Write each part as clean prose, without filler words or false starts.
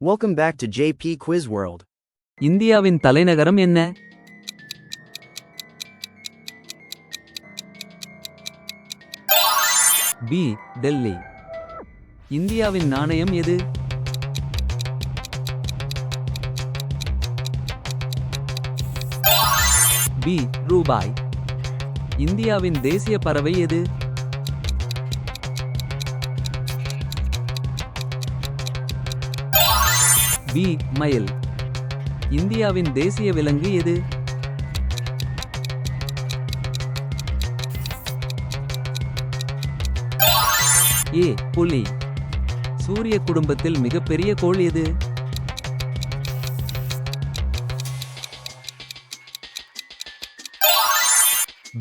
Welcome back to JP Quiz World. இந்தியாவின் தலைநகரம் என்ன? பி. டெல்லி. இந்தியாவின் நாணயம் எது? பி. ரூபாய். இந்தியாவின் தேசிய பறவை எது? பி. மயில். இந்தியாவின் தேசிய விலங்கு எது? ஏ. புலி. சூரிய குடும்பத்தில் மிகப்பெரிய கோள் எது?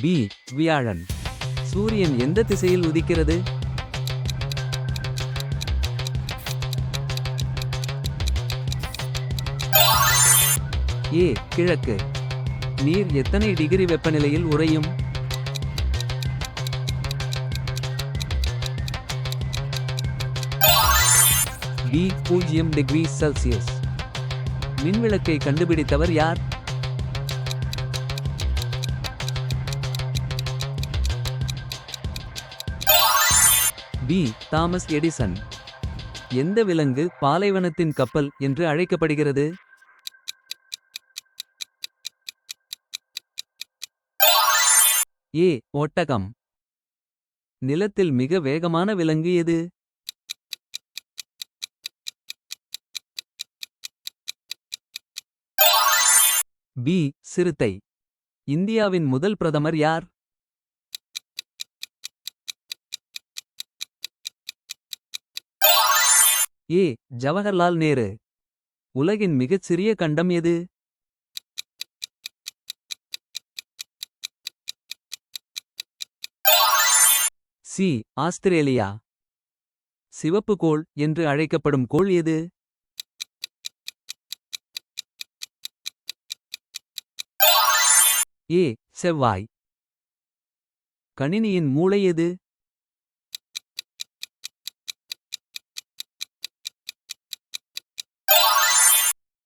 பி. வியாழன். சூரியன் எந்த திசையில் உதிக்கிறது? ஏ. கிழக்கு. நீர் எத்தனை டிகிரி வெப்பநிலையில் உறையும்? பி. 0 degree Celsius. மின்விளக்கை கண்டுபிடித்தவர் யார்? பி. Thomas Edison. எந்த விலங்கு பாலைவனத்தின் கப்பல் என்று அழைக்கப்படுகிறது? ஏ. ஒட்டகம். நிலத்தில் மிக வேகமான விலங்கு எது? பி. சிறுத்தை. இந்தியாவின் முதல் பிரதமர் யார்? ஏ. ஜவஹர்லால் நேரு. உலகின் மிகச் சிறிய கண்டம் எது? சி. ஆஸ்திரேலியா. சிவப்பு கோள் என்று அழைக்கப்படும் கோள் எது? ஏ. செவ்வாய். கணினியின் மூளை எது?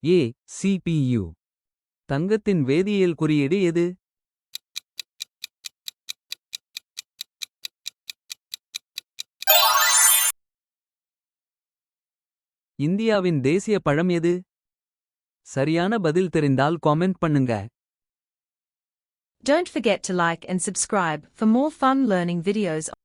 ஏ. CPU. தங்கத்தின் வேதியியல் குறியீடு எது? இந்தியாவின் தேசிய பழம் எது? சரியான பதில் தெரிந்தால் காமெண்ட் பண்ணுங்க. Don't forget to like and subscribe for more fun learning videos.